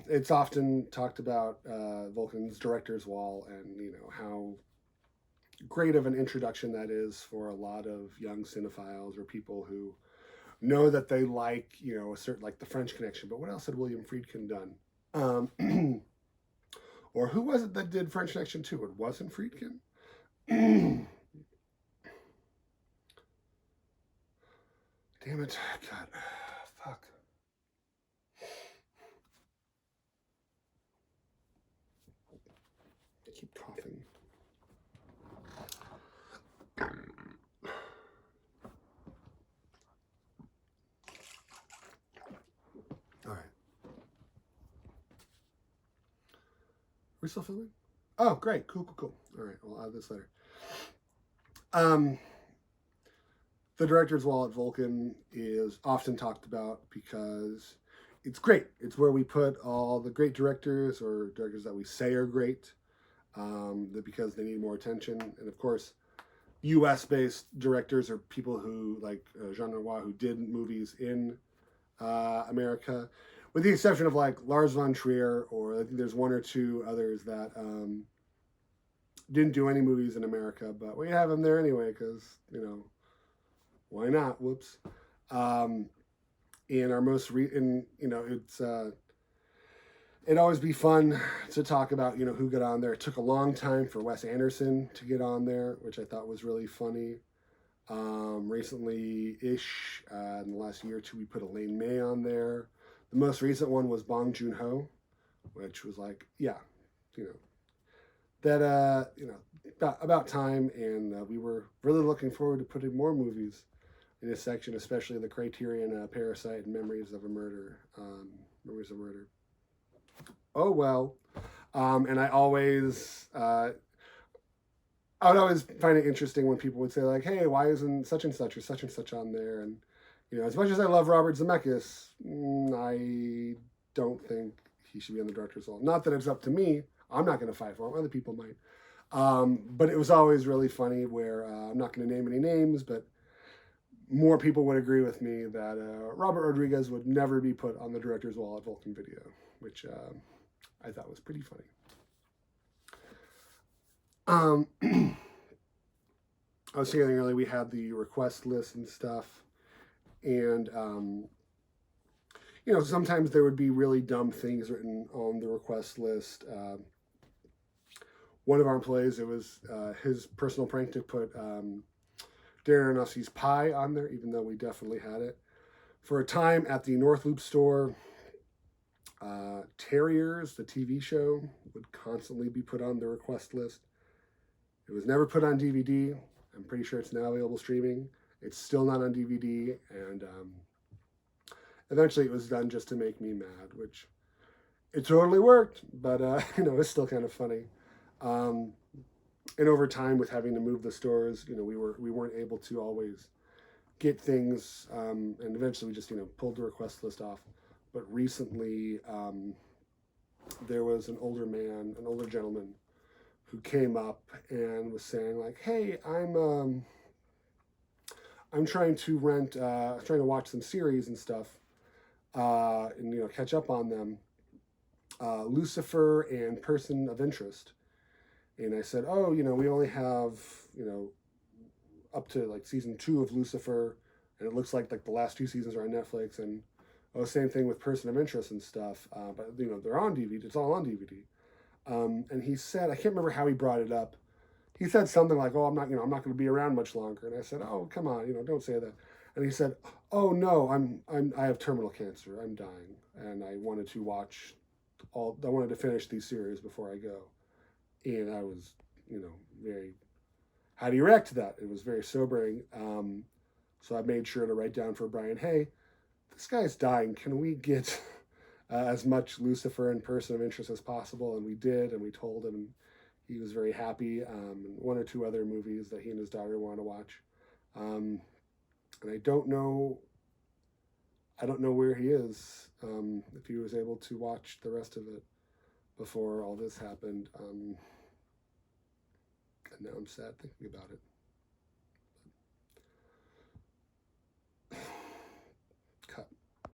it's often talked about Vulcan's director's wall, and how great of an introduction that is for a lot of young cinephiles or people who know that they like a certain, like the French Connection. But what else had William Friedkin done? Or who was it that did French Connection too? It wasn't Friedkin. Damn it, God, fuck. I keep coughing. All right. We're still filming? Oh, great. Cool. All right, I'll add this later. The director's wall at Vulcan is often talked about because it's great. It's where we put all the great directors, or directors that we say are great, because they need more attention. And of course, U.S.-based directors are people who, like Jean Renoir, who did movies in America, with the exception of like Lars von Trier, or I think there's one or two others that didn't do any movies in America, but we have them there anyway because why not? Whoops. In our most it's it'd always be fun to talk about who got on there. It took a long time for Wes Anderson to get on there, which I thought was really funny. Recently-ish, in the last year or two, we put Elaine May on there. The most recent one was Bong Joon-ho, which was like, yeah, that about time, and we were really looking forward to putting more movies in this section, especially the Criterion Parasite and Memories of Murder. Oh well, and I would always find it interesting when people would say like, "Hey, why isn't such and such or such and such on there?" And as much as I love Robert Zemeckis, I don't think he should be on the director's wall. Not that it's up to me. I'm not going to fight for him. Other people might. But it was always really funny where I'm not going to name any names, but more people would agree with me that Robert Rodriguez would never be put on the director's wall at Vulcan Video, which I thought was pretty funny. I was saying earlier we had the request list and stuff, and sometimes there would be really dumb things written on the request list. One of our employees, it was his personal prank to put Darren Aronofsky's Pie on there, even though we definitely had it. For a time at the North Loop store, Terriers, the TV show, would constantly be put on the request list. It was never put on DVD. I'm pretty sure it's now available streaming. It's still not on DVD, and eventually it was done just to make me mad, which it totally worked, but it's still kind of funny. And over time, with having to move the stores, we weren't able to always get things, and eventually we just pulled the request list off. But recently, there was an older gentleman, who came up and was saying like, "Hey, I'm trying to trying to watch some series and stuff, and catch up on them. Lucifer and Person of Interest." And I said, "Oh, we only have up to like season 2 of Lucifer, and it looks like the last 2 seasons are on Netflix, and same thing with Person of Interest and stuff. But they're on DVD. It's all on DVD." And he said, I can't remember how he brought it up. He said something like, "Oh, I'm not going to be around much longer." And I said, "Oh, come on, don't say that." And he said, "Oh no, I have terminal cancer. I'm dying, and I wanted to finish these series before I go." And I was, very, how do you react to that? It was very sobering. So I made sure to write down for Brian, "Hey, this guy's dying. Can we get as much Lucifer and Person of Interest as possible?" And we did, and we told him, and he was very happy. And 1 or 2 other movies that he and his daughter wanted to watch. And I don't know where he is, if he was able to watch the rest of it before all this happened. And now I'm sad thinking about it.